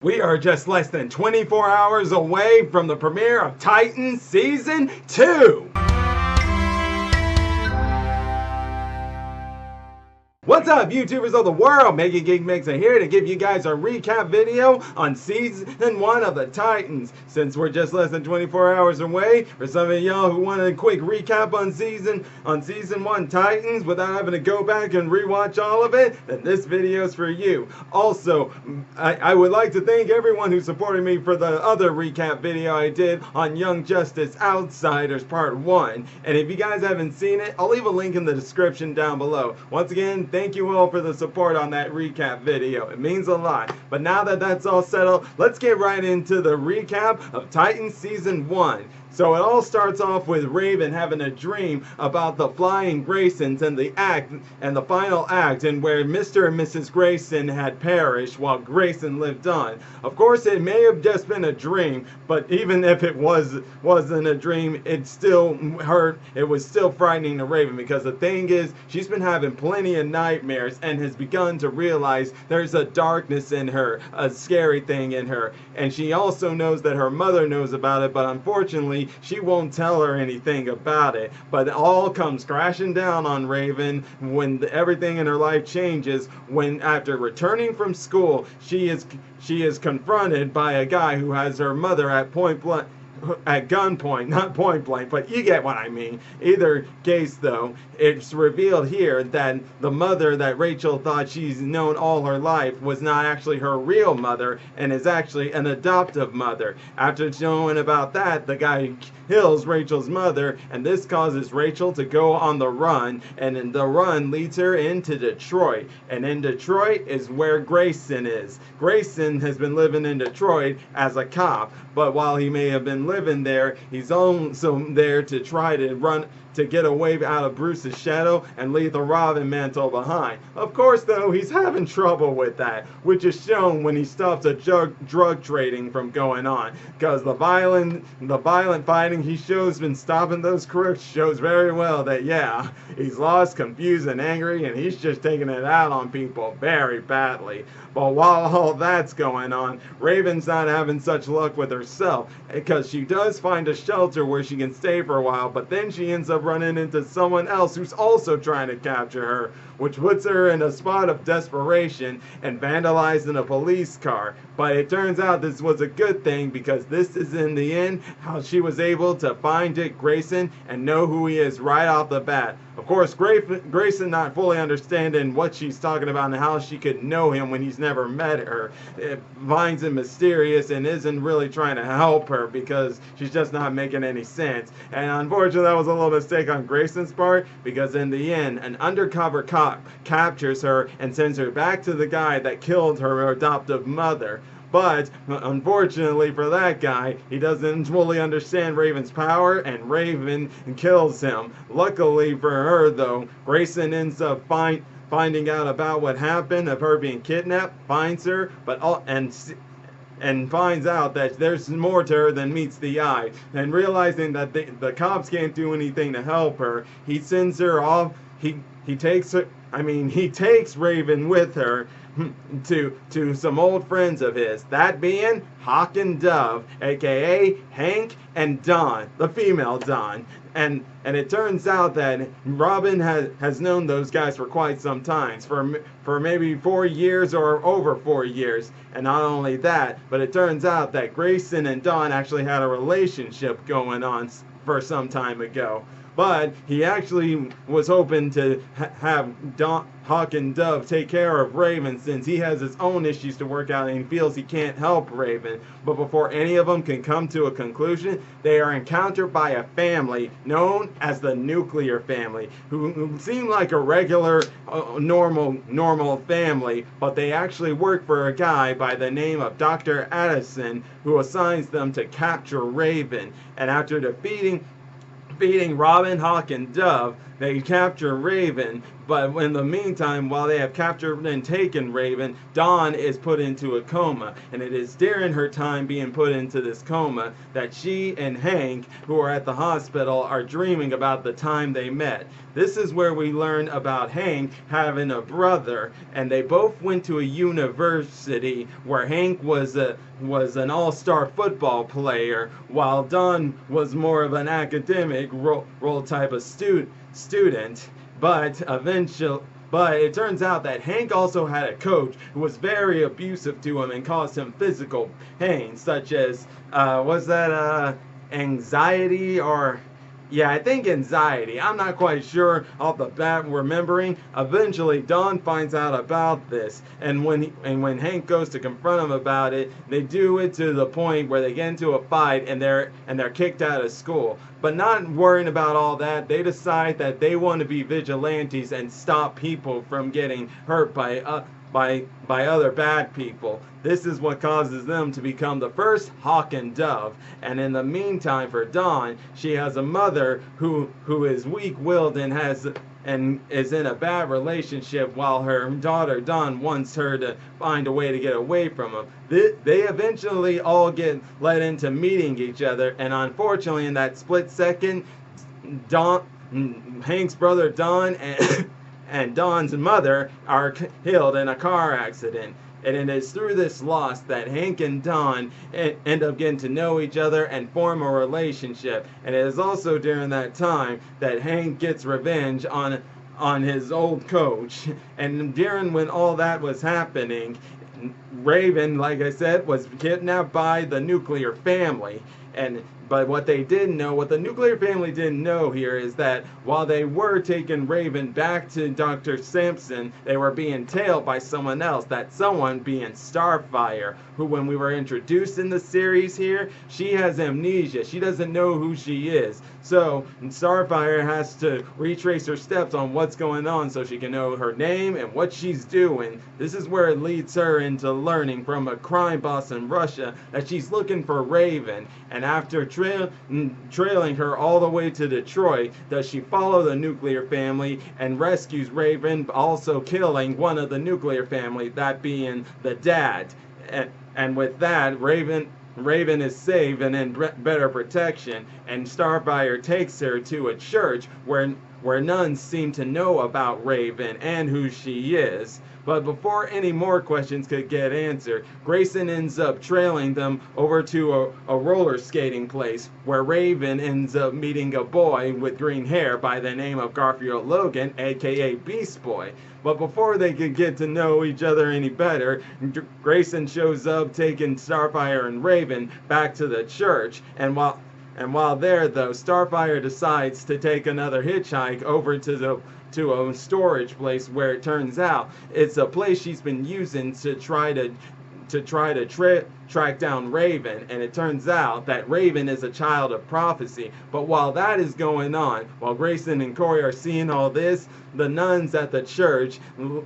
We are just less than 24 hours away from the premiere of Titans Season 2! What's up, YouTubers of the world? MegaGeekMixer here to give you guys a recap video on Season 1 of the Titans. Since we're just less than 24 hours away, for some of y'all who want a quick recap on Season 1 Titans without having to go back and rewatch all of it, then this video is for you. Also, I would like to thank everyone who supported me for the other recap video I did on Young Justice Outsiders Part 1. And if you guys haven't seen it, I'll leave a link in the description down below. Once again, thank you all for the support on that recap video. It means a lot. But now that that's all settled, let's get right into the recap of Titans Season 1. So it all starts off with Raven having a dream about the flying Graysons and the final act, and where Mr. and Mrs. Grayson had perished while Grayson lived on. Of course, it may have just been a dream, but even if it wasn't a dream, it still hurt. It was still frightening to Raven, because the thing is, she's been having plenty of nightmares and has begun to realize there's a darkness in her, a scary thing in her, and she also knows that her mother knows about it, but unfortunately she won't tell her anything about it. But it all comes crashing down on Raven when everything in her life changes, when after returning from school she is confronted by a guy who has her mother at gunpoint, not point blank, but you get what I mean. Either case though, it's revealed here that the mother that Rachel thought she's known all her life was not actually her real mother, and is actually an adoptive mother. After knowing about that, the guy kills Rachel's mother, and this causes Rachel to go on the run, and in the run leads her into Detroit. And in Detroit is where Grayson is. Grayson has been living in Detroit as a cop, but while he may have been living there, he's also there to try to get away out of Bruce's shadow and leave the Robin mantle behind. Of course, though, he's having trouble with that, which is shown when he stops a drug trading from going on. Because the violent fighting he shows been stopping those crooks shows very well that, yeah, he's lost, confused, and angry, and he's just taking it out on people very badly. But while all that's going on, Raven's not having such luck with herself, because she does find a shelter where she can stay for a while, but then she ends up running into someone else who's also trying to capture her, which puts her in a spot of desperation and vandalizing a police car. But it turns out this was a good thing, because this is in the end how she was able to find Dick Grayson and know who he is right off the bat. Of course, Grayson not fully understanding what she's talking about and how she could know him when he's never met her, it finds him mysterious and isn't really trying to help her because she's just not making any sense. And unfortunately, that was a little mistake on Grayson's part, because in the end, an undercover cop captures her and sends her back to the guy that killed her adoptive mother. But, unfortunately for that guy, he doesn't fully understand Raven's power, and Raven kills him. Luckily for her, though, Grayson ends up finding out about what happened of her being kidnapped, finds her, and finds out that there's more to her than meets the eye. And realizing that the cops can't do anything to help her, he sends her off. He takes Raven with her to some old friends of his, that being Hawk&Dove, aka Hank and Dawn, the female Dawn. And it turns out that Robin has known those guys for quite some time, for maybe 4 years or over 4 years. And not only that, but it turns out that Grayson and Dawn actually had a relationship going on for some time ago. But he actually was hoping to have Hawk&Dove take care of Raven, since he has his own issues to work out and he feels he can't help Raven. But before any of them can come to a conclusion, they are encountered by a family known as the Nuclear Family, who seem like a regular, normal family, but they actually work for a guy by the name of Dr. Addison, who assigns them to capture Raven. And after defeating Robin, Hawk, and Dove, they capture Raven, but in the meantime, while they have captured and taken Raven, Dawn is put into a coma, and it is during her time being put into this coma that she and Hank, who are at the hospital, are dreaming about the time they met. This is where we learn about Hank having a brother, and they both went to a university where Hank was an all-star football player, while Dawn was more of an academic role type of student. But it turns out that Hank also had a coach who was very abusive to him and caused him physical pain, such as anxiety or. Yeah, I think anxiety. I'm not quite sure off the bat remembering. Eventually, Dawn finds out about this, and when Hank goes to confront him about it, they do it to the point where they get into a fight and they're kicked out of school. But not worrying about all that, they decide that they want to be vigilantes and stop people from getting hurt by other bad people. This is what causes them to become the first Hawk&Dove. And in the meantime, for Dawn, she has a mother who is weak-willed and is in a bad relationship, while her daughter Dawn wants her to find a way to get away from him. They eventually all get led into meeting each other, and unfortunately, in that split second, Hank's brother Don and Dawn's mother are killed in a car accident. And it is through this loss that Hank and Dawn end up getting to know each other and form a relationship. And it is also during that time that Hank gets revenge on his old coach. And during when all that was happening, Raven, like I said, was kidnapped by the nuclear family. But what the nuclear family didn't know here is that while they were taking Raven back to Dr. Sampson, they were being tailed by someone else, that someone being Starfire, who when we were introduced in the series here, she has amnesia. She doesn't know who she is. So Starfire has to retrace her steps on what's going on so she can know her name and what she's doing. This is where it leads her into learning from a crime boss in Russia that she's looking for Raven. And after trailing her all the way to Detroit, does she follow the nuclear family and rescues Raven, also killing one of the nuclear family, that being the dad. And with that, Raven is saved and in better protection, and Starfire takes her to a church where nuns seem to know about Raven and who she is. But before any more questions could get answered, Grayson ends up trailing them over to a roller skating place where Raven ends up meeting a boy with green hair by the name of Garfield Logan, aka Beast Boy. But before they could get to know each other any better, Grayson shows up taking Starfire and Raven back to the church, and while there though, Starfire decides to take another hitchhike over to a storage place where it turns out it's a place she's been using to try to track down Raven, and it turns out that Raven is a child of prophecy. But while that is going on, while Grayson and Corey are seeing all this, the nuns at the church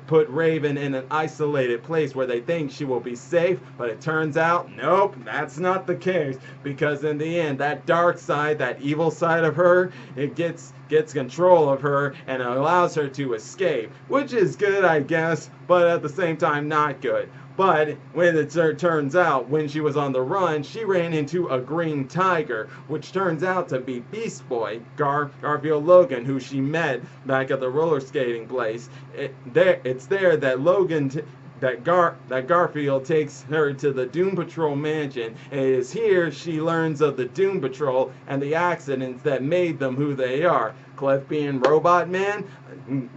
put Raven in an isolated place where they think she will be safe, but it turns out, nope, that's not the case, because in the end, that dark side, that evil side of her, it gets control of her and allows her to escape, which is good, I guess, but at the same time, not good. But when it turns out, when she was on the run, she ran into a green tiger, which turns out to be Beast Boy, Garfield Logan, who she met back at the roller skating place. It's there that Garfield takes her to the Doom Patrol mansion, and it is here she learns of the Doom Patrol and the accidents that made them who they are. Cliff being Robot Man,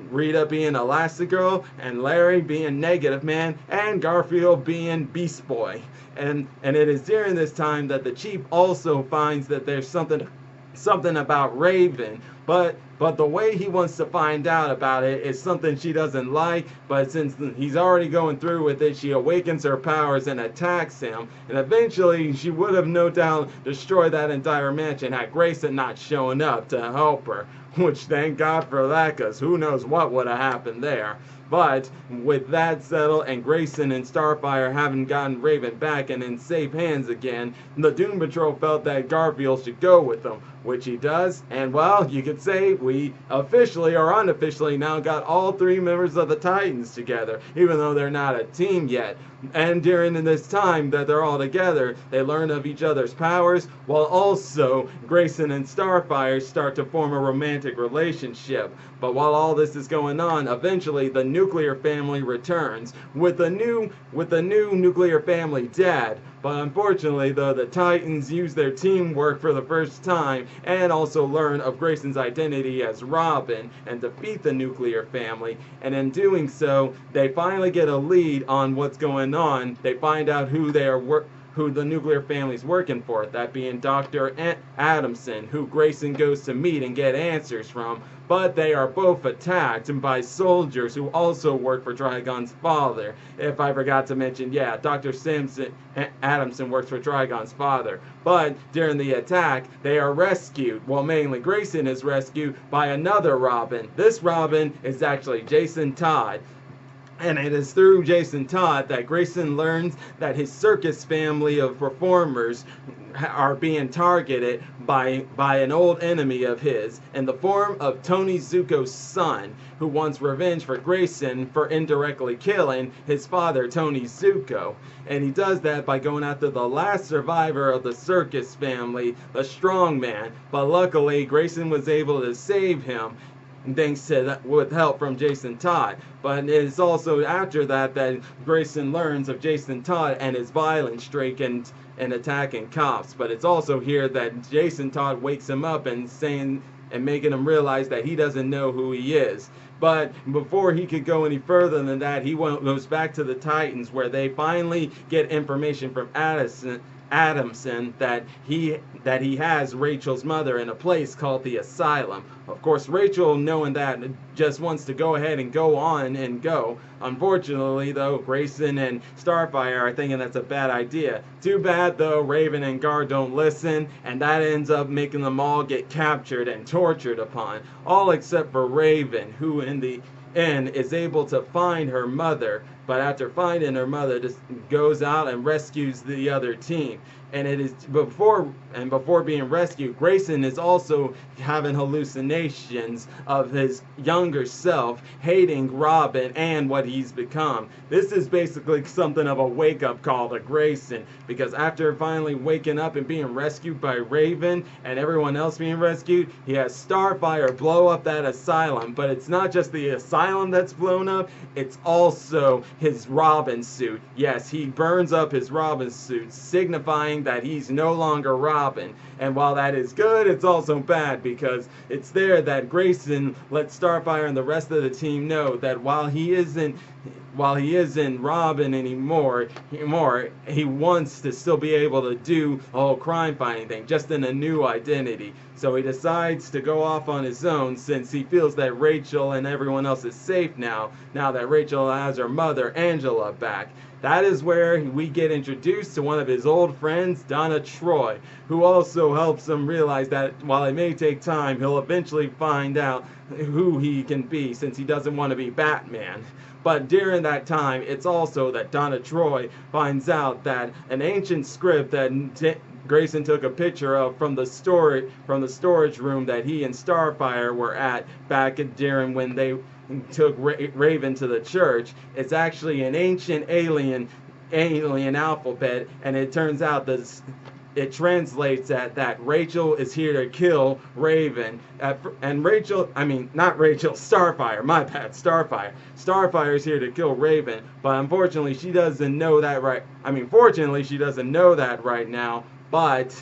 Rita being Elastigirl, and Larry being Negative Man, and Garfield being Beast Boy. And it is during this time that the Chief also finds that there's something about Raven, but the way he wants to find out about it is something she doesn't like, but since he's already going through with it, she awakens her powers and attacks him, and eventually she would have no doubt destroyed that entire mansion had Grayson not shown up to help her, which thank God for that, because who knows what would have happened there. But with that settled and Grayson and Starfire having gotten Raven back and in safe hands again, the Doom Patrol felt that Garfield should go with them, which he does, and well, you can could say we officially or unofficially now got all three members of the Titans together, even though they're not a team yet. And during this time that they're all together, they learn of each other's powers, while also Grayson and Starfire start to form a romantic relationship. But while all this is going on, eventually the nuclear family returns with a new nuclear family dad. But unfortunately, though, the Titans use their teamwork for the first time and also learn of Grayson's identity as Robin and defeat the nuclear family. And in doing so, they finally get a lead on what's going on. They find out who the nuclear family's working for, that being Dr. Adamson, who Grayson goes to meet and get answers from. But they are both attacked by soldiers who also work for Trigon's father. If I forgot to mention, yeah, Dr. Adamson works for Trigon's father. But during the attack, they are rescued. Well, mainly Grayson is rescued by another Robin. This Robin is actually Jason Todd. And it is through Jason Todd that Grayson learns that his circus family of performers are being targeted by an old enemy of his in the form of Tony Zuko's son, who wants revenge for Grayson for indirectly killing his father, Tony Zuko. And he does that by going after the last survivor of the circus family, the strongman. But luckily, Grayson was able to save him, thanks to that, with help from Jason Todd. But it's also after that that Grayson learns of Jason Todd and his violent streak and attacking cops. But it's also here that Jason Todd wakes him up and making him realize that he doesn't know who he is. But before he could go any further than that, he goes back to the Titans, where they finally get information from Adamson that he has Rachel's mother in a place called the Asylum. Of course, Rachel, knowing that, just wants to go ahead and go on and go. Unfortunately, though, Grayson and Starfire are thinking that's a bad idea. Too bad, though, Raven and Gar don't listen, and that ends up making them all get captured and tortured upon. All except for Raven, who in the end is able to find her mother. But after finding her mother, just goes out and rescues the other team. And it is before being rescued, Grayson is also having hallucinations of his younger self hating Robin and what he's become. This is basically something of a wake-up call to Grayson, because after finally waking up and being rescued by Raven and everyone else being rescued, he has Starfire blow up that asylum. But it's not just the asylum that's blown up, it's also his Robin suit. Yes, he burns up his Robin suit, signifying that he's no longer Robin. And while that is good, it's also bad, because it's there that Grayson lets Starfire and the rest of the team know that while he isn't Robin anymore, he wants to still be able to do the whole crime fighting thing, just in a new identity. So he decides to go off on his own, since he feels that Rachel and everyone else is safe now that Rachel has her mother, Angela, back. That is where we get introduced to one of his old friends, Donna Troy, who also helps him realize that while it may take time, he'll eventually find out who he can be, since he doesn't want to be Batman. But during that time, it's also that Donna Troy finds out that an ancient script that Grayson took a picture of from the storage room that he and Starfire were at back during when they took Raven to the church. It's actually an ancient alien alphabet, and it turns out that it translates that Rachel is here to kill Raven. Starfire, my bad, Starfire. Starfire is here to kill Raven, but unfortunately she doesn't know that fortunately she doesn't know that right now, but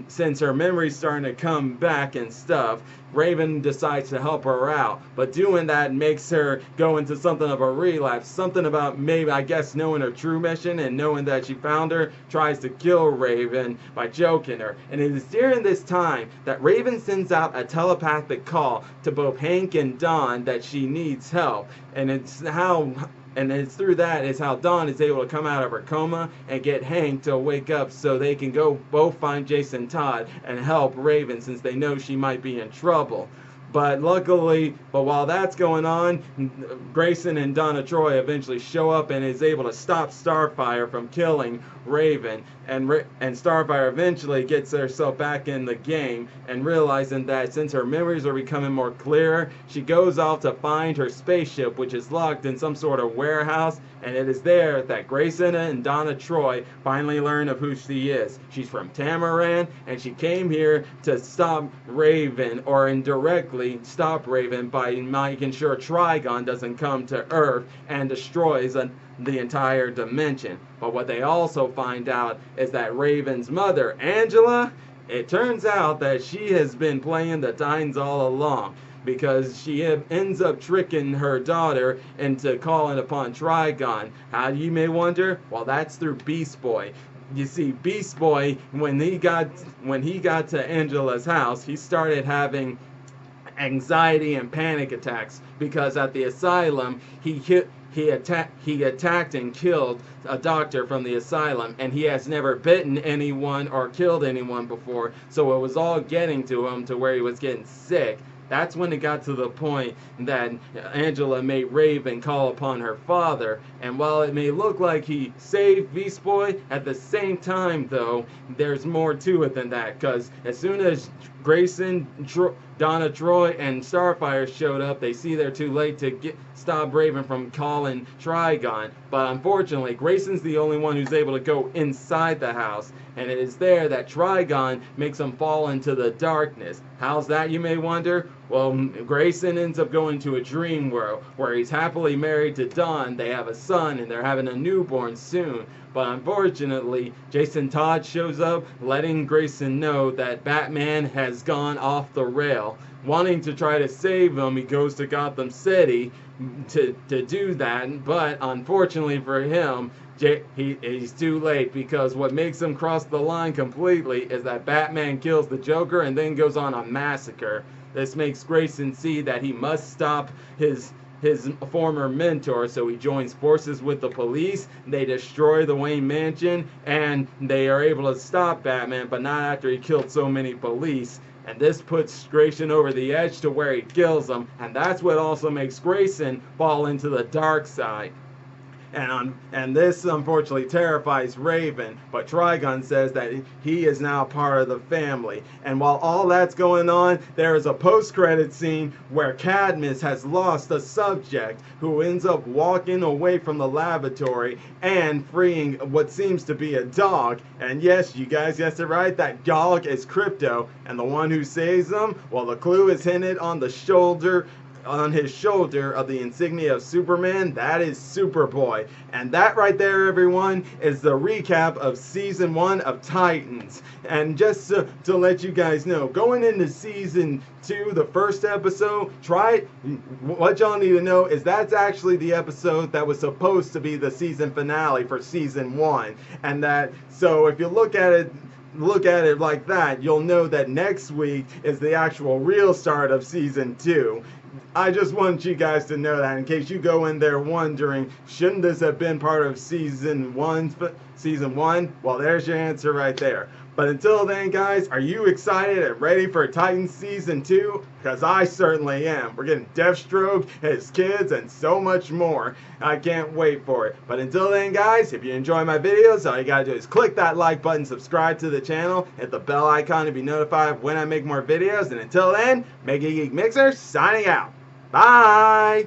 since her memory's starting to come back and stuff, Raven decides to help her out. But doing that makes her go into something of a relapse. Something about maybe, I guess, knowing her true mission and knowing that she found her, tries to kill Raven by choking her. And it is during this time that Raven sends out a telepathic call to both Hank and Dawn that she needs help. And it's through that is how Dawn is able to come out of her coma and get Hank to wake up, so they can go both find Jason Todd and help Raven, since they know she might be in trouble. But luckily, while that's going on, Grayson and Donna Troy eventually show up and is able to stop Starfire from killing Raven. And Starfire eventually gets herself back in the game, and realizing that since her memories are becoming more clearer, she goes off to find her spaceship, which is locked in some sort of warehouse. And it is there that Grayson and Donna Troy finally learn of who she is. She's from Tamaran, and she came here to stop Raven, or indirectly stop Raven, by making sure Trigon doesn't come to Earth and destroys the entire dimension. But what they also find out is that Raven's mother, Angela, it turns out that she has been playing the Titans all along, because she ends up tricking her daughter into calling upon Trigon. How, you may wonder? Well, that's through Beast Boy. You see, Beast Boy, when he got to Angela's house, he started having anxiety and panic attacks, because at the asylum he attacked and killed a doctor from the asylum, and he has never bitten anyone or killed anyone before, so it was all getting to him to where he was getting sick. That's when it got to the point that Angela made Raven call upon her father. And while it may look like he saved Beast Boy, at the same time, though, there's more to it than that. Because as soon as Grayson, Donna Troy, and Starfire showed up, they see they're too late to stop Raven from calling Trigon. But unfortunately, Grayson's the only one who's able to go inside the house. And it is there that Trigon makes him fall into the darkness. How's that, you may wonder? Well, Grayson ends up going to a dream world where he's happily married to Dawn. They have a son, and they're having a newborn soon. But unfortunately, Jason Todd shows up, letting Grayson know that Batman has gone off the rail. Wanting to try to save him, he goes to Gotham City to do that, but unfortunately for him, he's too late, because what makes him cross the line completely is that Batman kills the Joker and then goes on a massacre. This makes Grayson see that he must stop his former mentor, so he joins forces with the police. They destroy the Wayne Mansion, and they are able to stop Batman, but not after he killed so many police. And this puts Grayson over the edge to where he kills him, and that's what also makes Grayson fall into the dark side. And this unfortunately terrifies Raven, but Trigon says that he is now part of the family. And while all that's going on, there is a post-credit scene where Cadmus has lost a subject who ends up walking away from the laboratory and freeing what seems to be a dog. And yes, you guys guessed it right, that dog is Crypto, and the one who saves him, well, the clue is hinted on his shoulder of the insignia of Superman. That is Superboy. And that right there, everyone, is the recap of Season 1 of Titans. And just to let you guys know, going into Season 2, the first episode, what y'all need to know is that's actually the episode that was supposed to be the season finale for Season 1. And that, so if you look at it like that, you'll know that next week is the actual real start of Season 2. I just want you guys to know that in case you go in there wondering, shouldn't this have been part of Season 1? Well, there's your answer right there. But until then, guys, are you excited and ready for Titans Season 2? Because I certainly am. We're getting Deathstroke, his kids, and so much more. I can't wait for it. But until then, guys, if you enjoy my videos, all you gotta do is click that like button, subscribe to the channel, hit the bell icon to be notified when I make more videos. And until then, MegaGeekMixer signing out. Bye!